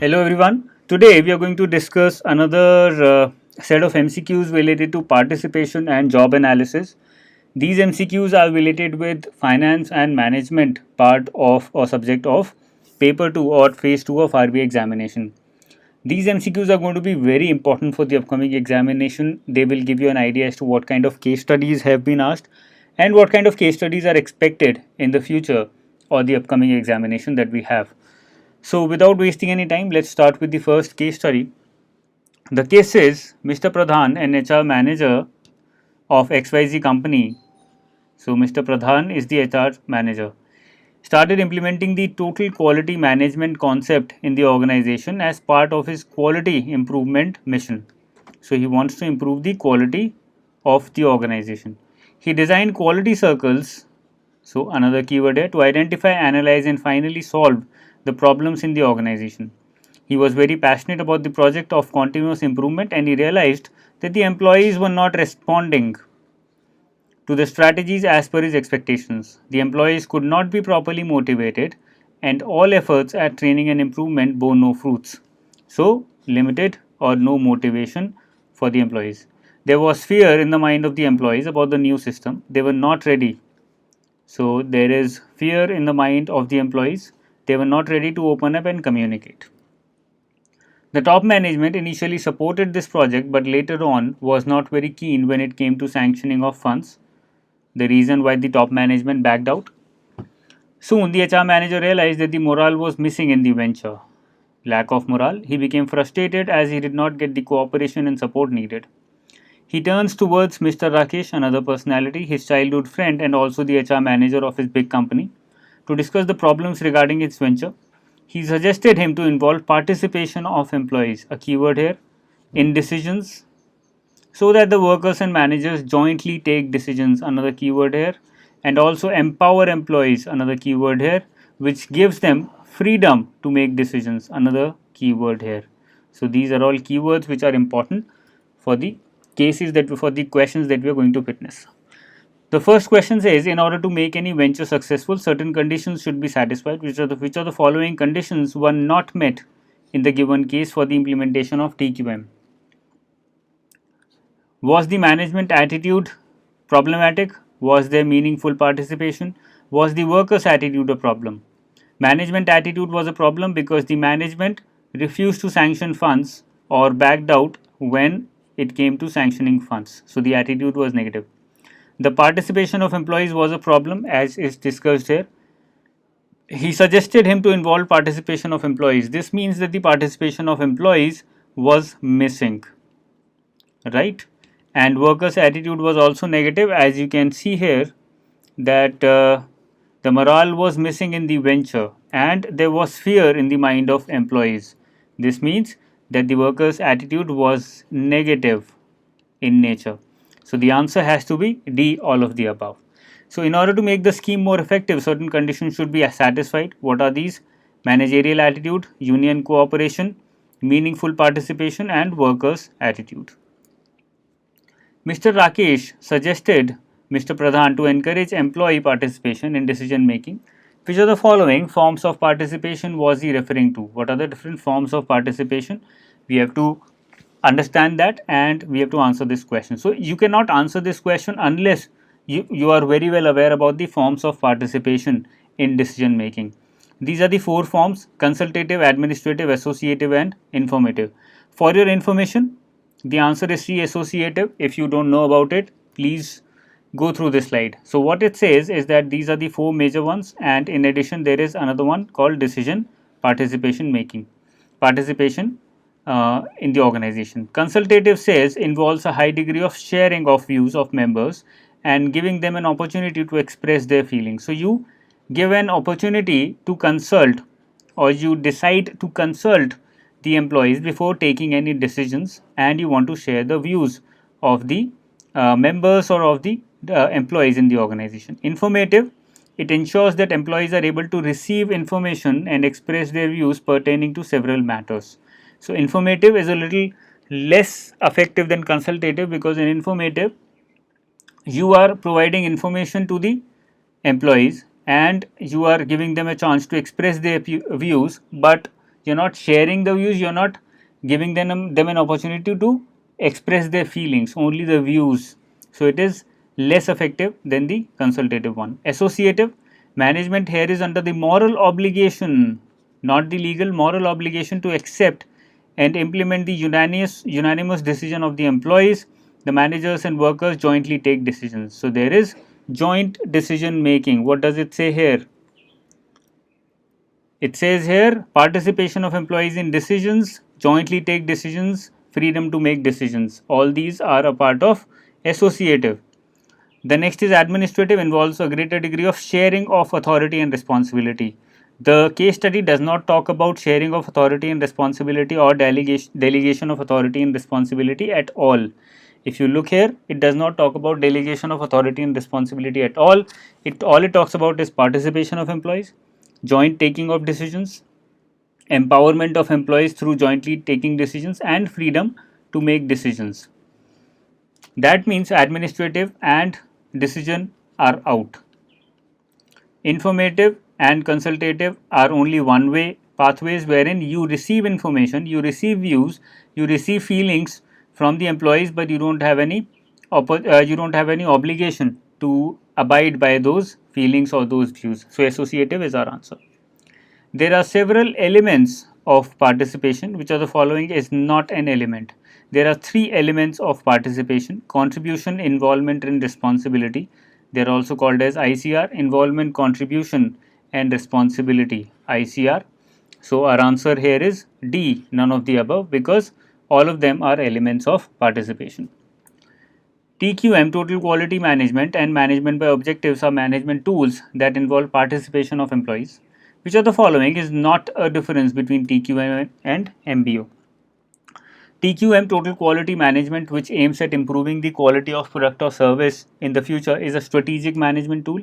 Hello everyone. Today we are going to discuss another set of MCQs related to participation and job analysis. These MCQs are related with finance and management part of or subject of paper 2 or phase 2 of RBI examination. These MCQs are going to be very important for the upcoming examination. They will give you an idea as to what kind of case studies have been asked and what kind of case studies are expected in the future or the upcoming examination that we have. So, without wasting any time, let's start with the first case study. The case is Mr. Pradhan, an HR manager of XYZ company. So, Mr. Pradhan is the HR manager. Started implementing the total quality management concept in the organization as part of his quality improvement mission. So, he wants to improve the quality of the organization. He designed quality circles, so another keyword here, to identify, analyze, and finally solve the problems in the organization. He was very passionate about the project of continuous improvement and he realized that the employees were not responding to the strategies as per his expectations. The employees could not be properly motivated and all efforts at training and improvement bore no fruits. So, limited or no motivation for the employees. There was fear in the mind of the employees about the new system. They were not ready. So, there is fear in the mind of the employees. They were not ready to open up and communicate. The top management initially supported this project but later on was not very keen when it came to sanctioning of funds. The reason why the top management backed out. Soon the HR manager realized that the morale was missing in the venture. Lack of morale, he became frustrated as he did not get the cooperation and support needed. He turns towards Mr. Rakesh, another personality, his childhood friend and also the HR manager of his big company, to discuss the problems regarding its venture. He suggested him to involve participation of employees, a keyword here, in decisions so that the workers and managers jointly take decisions, another keyword here, and also empower employees, another keyword here, which gives them freedom to make decisions, another keyword here. So these are all keywords which are important for the cases for the questions that we are going to witness. The first question says, in order to make any venture successful, certain conditions should be satisfied. Which are the following conditions were not met in the given case for the implementation of TQM? Was the management attitude problematic? Was there meaningful participation? Was the workers' attitude a problem? Management attitude was a problem because the management refused to sanction funds or backed out when it came to sanctioning funds. So the attitude was negative. The participation of employees was a problem as is discussed here. He suggested him to involve participation of employees. This means that the participation of employees was missing, right? And workers' attitude was also negative, as you can see here that the morale was missing in the venture and there was fear in the mind of employees. This means that the workers' attitude was negative in nature. So the answer has to be D, all of the above. So in order to make the scheme more effective, certain conditions should be satisfied. What are these? Managerial attitude, union cooperation, meaningful participation and workers' attitude. Mr. Rakesh suggested Mr. Pradhan to encourage employee participation in decision making. Which of the following forms of participation was he referring to? What are the different forms of participation? We have to understand that and we have to answer this question. So you cannot answer this question unless you are very well aware about the forms of participation in decision making. These are the four forms: consultative, administrative, associative and informative. For your information, the answer is C, associative. If you don't know about it, please go through this slide. So what it says is that these are the four major ones and in addition there is another one called decision participation making. Participation in the organization. Consultative says involves a high degree of sharing of views of members and giving them an opportunity to express their feelings. So you give an opportunity to consult or you decide to consult the employees before taking any decisions and you want to share the views of the members or of the employees in the organization. Informative, it ensures that employees are able to receive information and express their views pertaining to several matters. So informative is a little less effective than consultative because in informative you are providing information to the employees and you are giving them a chance to express their views, but you're not sharing the views, you're not giving them an opportunity to express their feelings, only the views. So it is less effective than the consultative one. Associative management here is under the moral obligation, not the legal, moral obligation to accept and implement the unanimous decision of the employees. The managers and workers jointly take decisions. So there is joint decision making. What does it say here? It says here participation of employees in decisions, jointly take decisions, freedom to make decisions. All these are a part of associative. The next is administrative, involves a greater degree of sharing of authority and responsibility. The case study does not talk about sharing of authority and responsibility or delegation of authority and responsibility at all. If you look here, it does not talk about delegation of authority and responsibility at all. All it talks about is participation of employees, joint taking of decisions, empowerment of employees through jointly taking decisions, and freedom to make decisions. That means administrative and decision are out. Informative and consultative are only one way pathways wherein you receive information, you receive views, you receive feelings from the employees, but you don't have any obligation to abide by those feelings or those views. So associative is our answer. There are several elements of participation. Which are the following is not an element? There are three elements of participation: contribution, involvement, and responsibility. They are also called as ICR: involvement, contribution, and responsibility, ICR. So our answer here is D, none of the above, because all of them are elements of participation. TQM, total quality management, and management by objectives are management tools that involve participation of employees. Which of the following is not a difference between TQM and MBO? TQM, total quality management, which aims at improving the quality of product or service in the future, is a strategic management tool.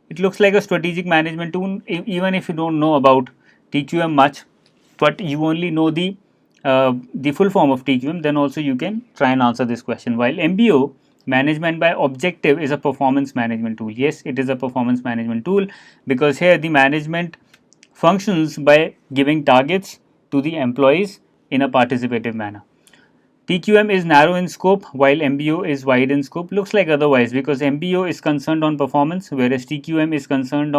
It looks like a strategic management tool even if you don't know about TQM much, but you only know the full form of TQM, then also you can try and answer this question. While MBO, management by objective, is a performance management tool. Yes, it is a performance management tool because here the management functions by giving targets to the employees in a participative manner. TQM is narrow in scope while MBO is wide in scope. Looks like otherwise because MBO is concerned on performance whereas TQM is concerned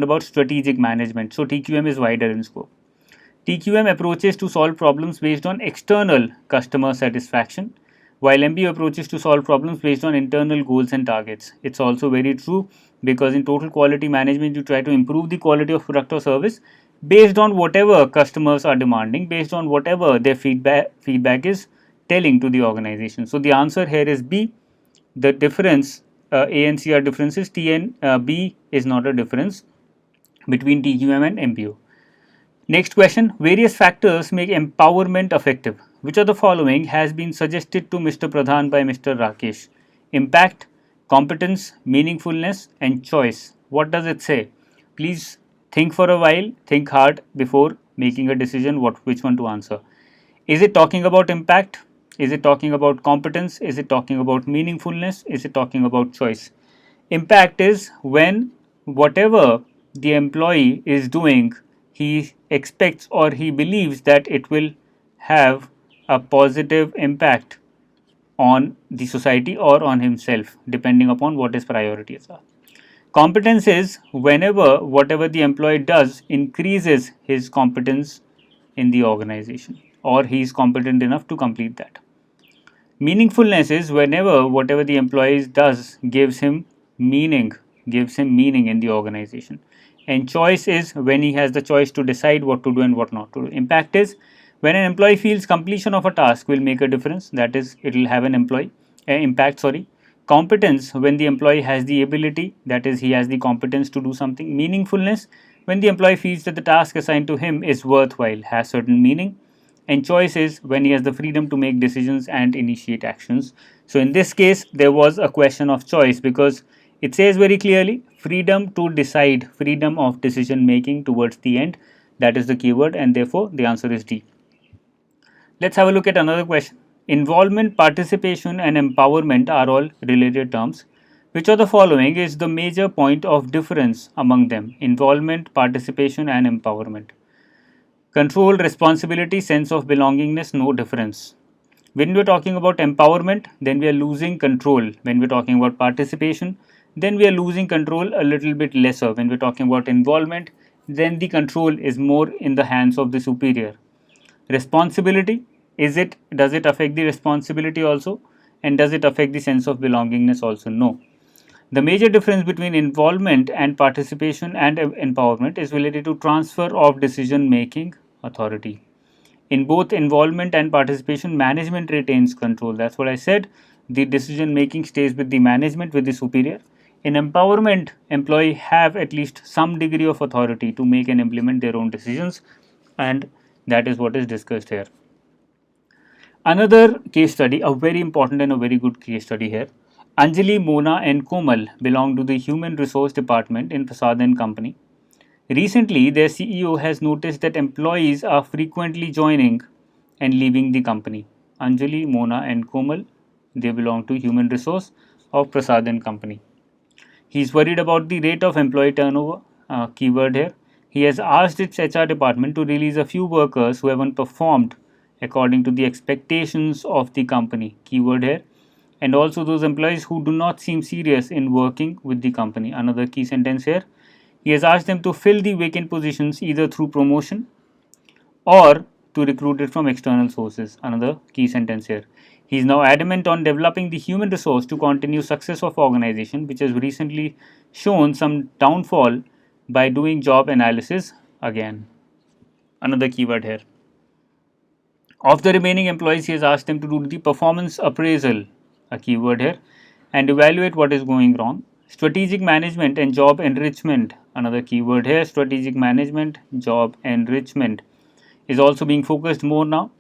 about strategic management. So TQM is wider in scope. TQM approaches to solve problems based on external customer satisfaction, while MBO approaches to solve problems based on internal goals and targets. It's also very true because in total quality management, you try to improve the quality of product or service based on whatever customers are demanding, based on whatever their feedback is telling to the organization. So the answer here is B. The difference, A and C are differences. T and B is not a difference between TQM and MBO. Next question, various factors make empowerment effective. Which of the following has been suggested to Mr. Pradhan by Mr. Rakesh? Impact, competence, meaningfulness, and choice. What does it say? Please think for a while, think hard before making a decision which one to answer. Is it talking about impact? Is it talking about competence? Is it talking about meaningfulness? Is it talking about choice? Impact is when whatever the employee is doing, he expects or he believes that it will have a positive impact on the society or on himself, depending upon what his priorities are. Competence is whenever whatever the employee does increases his competence in the organization or he is competent enough to complete that. Meaningfulness is whenever whatever the employee does gives him meaning in the organization. And choice is when he has the choice to decide what to do and what not to do. Impact is when an employee feels completion of a task will make a difference, that is, it will have an impact. Competence, when the employee has the ability, that is, he has the competence to do something. Meaningfulness, when the employee feels that the task assigned to him is worthwhile, has certain meaning. And choice is when he has the freedom to make decisions and initiate actions. So in this case, there was a question of choice because it says very clearly freedom to decide, freedom of decision making towards the end. That is the keyword, and therefore the answer is D. Let's have a look at another question. Involvement, participation, and empowerment are all related terms. Which of the following is the major point of difference among them? Involvement, participation, and empowerment. Control, responsibility, sense of belongingness, no difference. When we are talking about empowerment, then we are losing control. When we are talking about participation, then we are losing control a little bit lesser. When we are talking about involvement, then the control is more in the hands of the superior. Responsibility, does it affect the responsibility also, and does it affect the sense of belongingness also? No. The major difference between involvement and participation and empowerment is related to transfer of decision making authority. In both involvement and participation, management retains control. That's what I said. The decision making stays with the management, with the superior. In empowerment, employee have at least some degree of authority to make and implement their own decisions, and that is what is discussed here. Another case study, a very important and a very good case study here. Anjali, Mona, and Komal belong to the Human Resource Department in Prasad and Company. Recently, their CEO has noticed that employees are frequently joining and leaving the company. Anjali, Mona, and Komal, they belong to Human Resource of Prasad and Company. He is worried about the rate of employee turnover. Keyword here. He has asked its HR department to release a few workers who haven't performed according to the expectations of the company. Keyword here. And also those employees who do not seem serious in working with the company. Another key sentence here. He has asked them to fill the vacant positions either through promotion or to recruit it from external sources. Another key sentence here. He is now adamant on developing the human resource to continue success of organization, which has recently shown some downfall by doing job analysis again. Another keyword here. Of the remaining employees, he has asked them to do the performance appraisal, a keyword here, and evaluate what is going wrong. Strategic management and job enrichment, another keyword here. Strategic management, job enrichment is also being focused more now.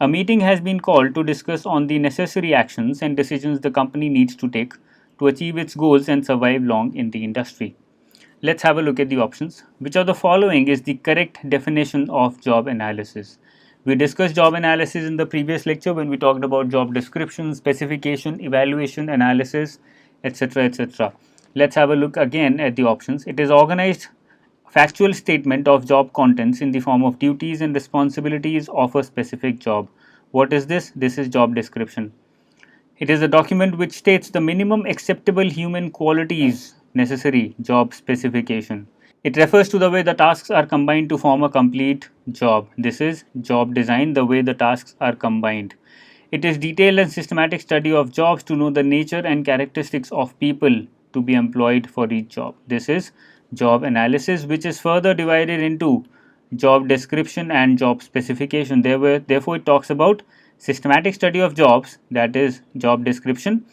A meeting has been called to discuss on the necessary actions and decisions the company needs to take to achieve its goals and survive long in the industry. Let's have a look at the options. Which of the following is the correct definition of job analysis? We discussed job analysis in the previous lecture when we talked about job description, specification, evaluation, analysis, etc. etc. Let's have a look again at the options. It is organized factual statement of job contents in the form of duties and responsibilities of a specific job. What is this? This is job description. It is a document which states the minimum acceptable human qualities necessary, job specification. It refers to the way the tasks are combined to form a complete job. This is job design, the way the tasks are combined. It is detailed and systematic study of jobs to know the nature and characteristics of people to be employed for each job. This is job analysis, which is further divided into job description and job specification. Therefore, it talks about systematic study of jobs, that is job description,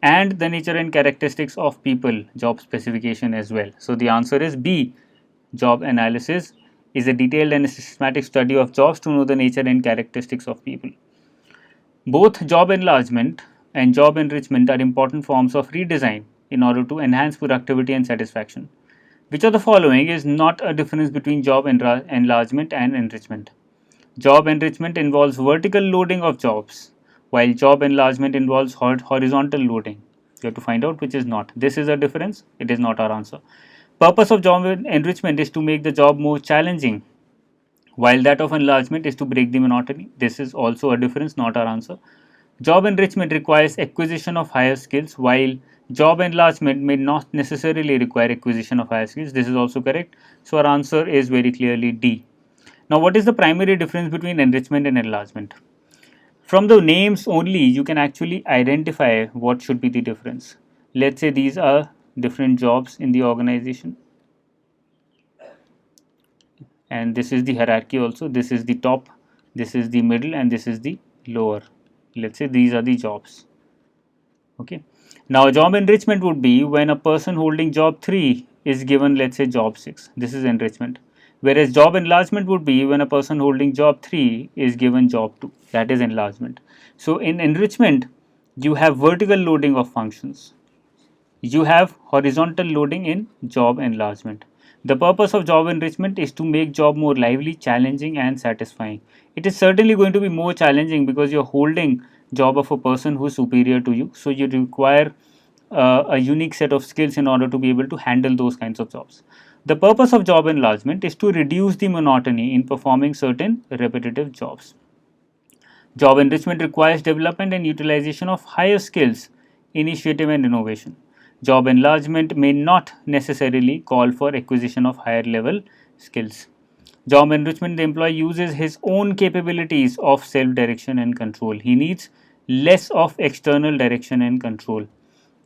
and the nature and characteristics of people, job specification as well. So the answer is B. Job analysis is a detailed and systematic study of jobs to know the nature and characteristics of people. Both job enlargement and job enrichment are important forms of redesign in order to enhance productivity and satisfaction. Which of the following is not a difference between job enlargement and enrichment? Job enrichment involves vertical loading of jobs, while job enlargement involves horizontal loading. You have to find out which is not. This is a difference. It is not our answer. Purpose of job enrichment is to make the job more challenging, while that of enlargement is to break the monotony. This is also a difference, not our answer. Job enrichment requires acquisition of higher skills, while job enlargement may not necessarily require acquisition of higher skills. This is also correct. So our answer is very clearly D. Now, what is the primary difference between enrichment and enlargement? From the names only, you can actually identify what should be the difference. Let's say these are different jobs in the organization, and this is the hierarchy also. This is the top, this is the middle, and this is the lower. Let's say these are the jobs. Okay. Now, job enrichment would be when a person holding job 3 is given, let's say, job 6. This is enrichment. Whereas job enlargement would be when a person holding job 3 is given job 2. That is enlargement. So, in enrichment, you have vertical loading of functions. You have horizontal loading in job enlargement. The purpose of job enrichment is to make job more lively, challenging, and satisfying. It is certainly going to be more challenging because you're holding job of a person who is superior to you. So you require a unique set of skills in order to be able to handle those kinds of jobs. The purpose of job enlargement is to reduce the monotony in performing certain repetitive jobs. Job enrichment requires development and utilization of higher skills, initiative and innovation. Job enlargement may not necessarily call for acquisition of higher level skills. Job enrichment, the employee uses his own capabilities of self direction and control. He needs less of external direction and control.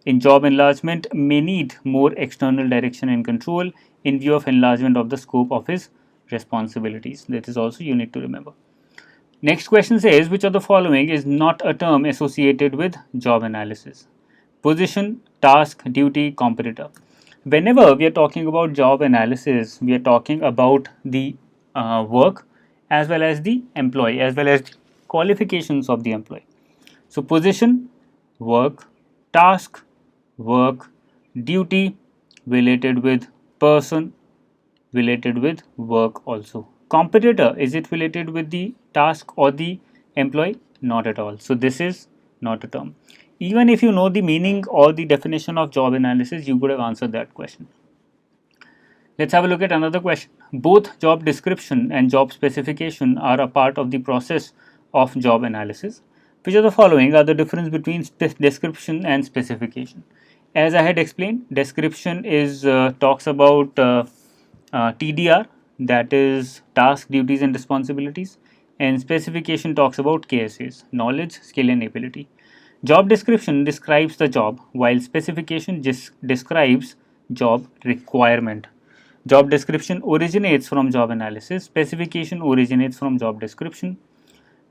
In job enlargement, may need more external direction and control in view of enlargement of the scope of his responsibilities. That is also you need to remember. Next question says, which of the following is not a term associated with job analysis? Position, task, duty, competitor. Whenever we are talking about job analysis, we are talking about the work as well as the employee, as well as the qualifications of the employee. So, position, work, task, work, duty, related with person, related with work also. Competitor, is it related with the task or the employee? Not at all. So, this is not a term. Even if you know the meaning or the definition of job analysis, you could have answered that question. Let's have a look at another question. Both job description and job specification are a part of the process of job analysis. Which of the following are the difference between description and specification? As I had explained, description is talks about TDR, that is task, duties and responsibilities, and specification talks about KSAs, knowledge, skill and ability. Job description describes the job, while specification describes job requirement. Job description originates from job analysis, specification originates from job description.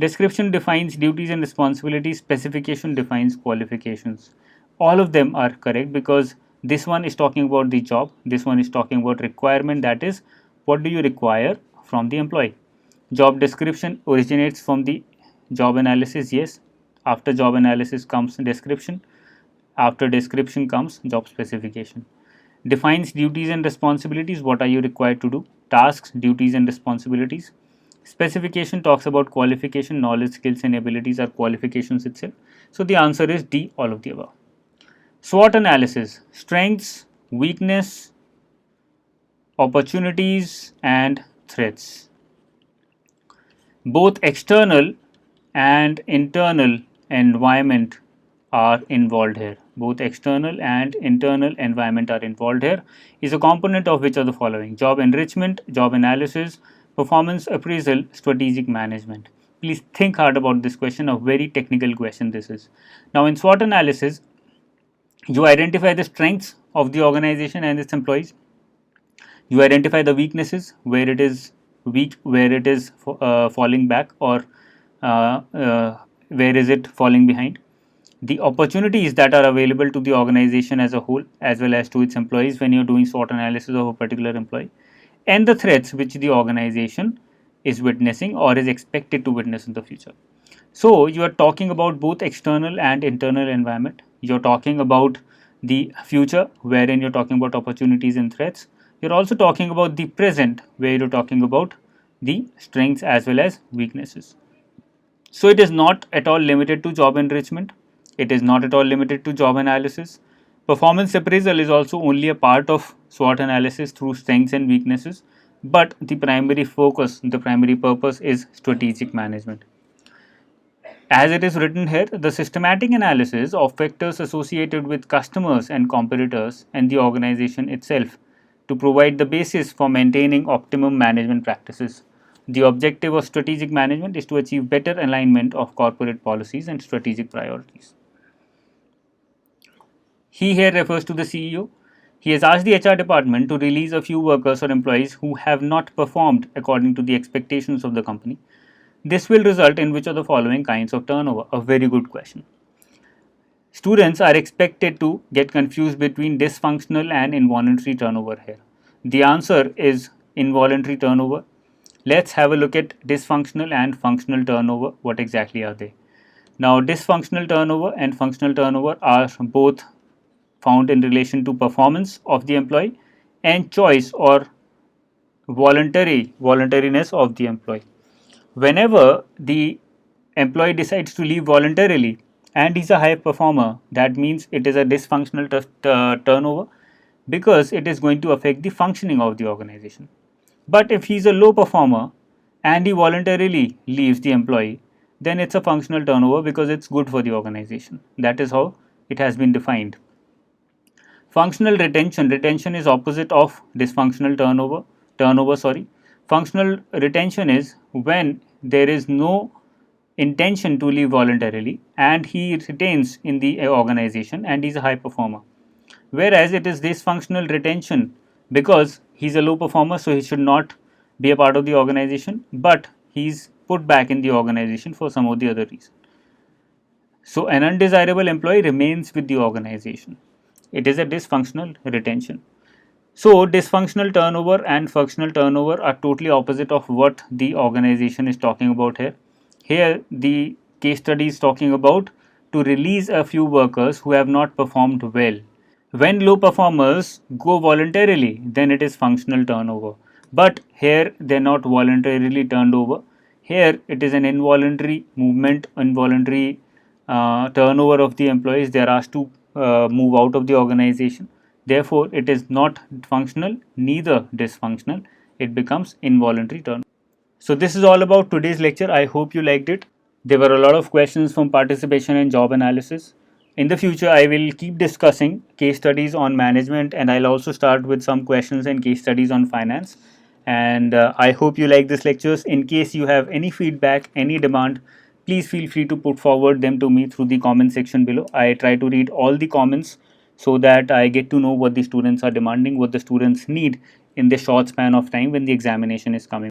Description defines duties and responsibilities, specification defines qualifications. All of them are correct because this one is talking about the job, this one is talking about requirement, that is, what do you require from the employee. Job description originates from the job analysis, yes. After job analysis comes description, after description comes job specification. Defines duties and responsibilities, what are you required to do, tasks, duties and responsibilities. Specification talks about qualification, knowledge, skills and abilities are qualifications itself. So the answer is D, all of the above. SWOT analysis, strengths, weakness, opportunities and threats. Both external and internal environment are involved here. Both external and internal environment are involved here. Is a component of which of the following? Job enrichment, job analysis, performance appraisal, strategic management. Please think hard about this question, a very technical question this is. Now in SWOT analysis, you identify the strengths of the organization and its employees. You identify the weaknesses, where it is weak, where it is falling back, or where is it falling behind. The opportunities that are available to the organization as a whole as well as to its employees when you are doing SWOT analysis of a particular employee, and the threats which the organization is witnessing or is expected to witness in the future. So you are talking about both external and internal environment. You are talking about the future wherein you are talking about opportunities and threats. You are also talking about the present where you are talking about the strengths as well as weaknesses. So it is not at all limited to job enrichment. It is not at all limited to job analysis. Performance appraisal is also only a part of SWOT analysis through strengths and weaknesses, but the primary focus, the primary purpose is strategic management. As it is written here, the systematic analysis of factors associated with customers and competitors and the organization itself to provide the basis for maintaining optimum management practices. The objective of strategic management is to achieve better alignment of corporate policies and strategic priorities. He here refers to the CEO. He has asked the HR department to release a few workers or employees who have not performed according to the expectations of the company. This will result in which of the following kinds of turnover? A very good question. Students are expected to get confused between dysfunctional and involuntary turnover here. The answer is involuntary turnover. Let's have a look at dysfunctional and functional turnover. What exactly are they? Now, dysfunctional turnover and functional turnover are both found in relation to performance of the employee and choice or voluntariness of the employee. Whenever the employee decides to leave voluntarily and is a high performer, that means it is a dysfunctional turnover. because it is going to affect the functioning of the organization. But if he's a low performer and he voluntarily leaves the employee, then it's a functional turnover because it's good for the organization. That is how it has been defined. Functional retention. Retention is opposite of dysfunctional turnover. Functional retention is when there is no intention to leave voluntarily and he retains in the organization and he's a high performer. Whereas it is dysfunctional retention because he's a low performer, so he should not be a part of the organization, but he's put back in the organization for some of the other reason. So an undesirable employee remains with the organization. It is a dysfunctional retention. So dysfunctional turnover and functional turnover are totally opposite of what the organization is talking about here. Here the case study is talking about to release a few workers who have not performed well. When low performers go voluntarily, then it is functional turnover. But here they are not voluntarily turned over. Here it is an involuntary movement, involuntary turnover of the employees. They are asked to move out of the organization. Therefore, it is not functional, neither dysfunctional. It becomes involuntary turnover. So this is all about today's lecture. I hope you liked it. There were a lot of questions from participation and job analysis. In the future, I will keep discussing case studies on management, and I'll also start with some questions and case studies on finance. And I hope you like these lectures. In case you have any feedback, any demand, please feel free to put forward them to me through the comment section below. I try to read all the comments so that I get to know what the students are demanding, what the students need in the short span of time when the examination is coming.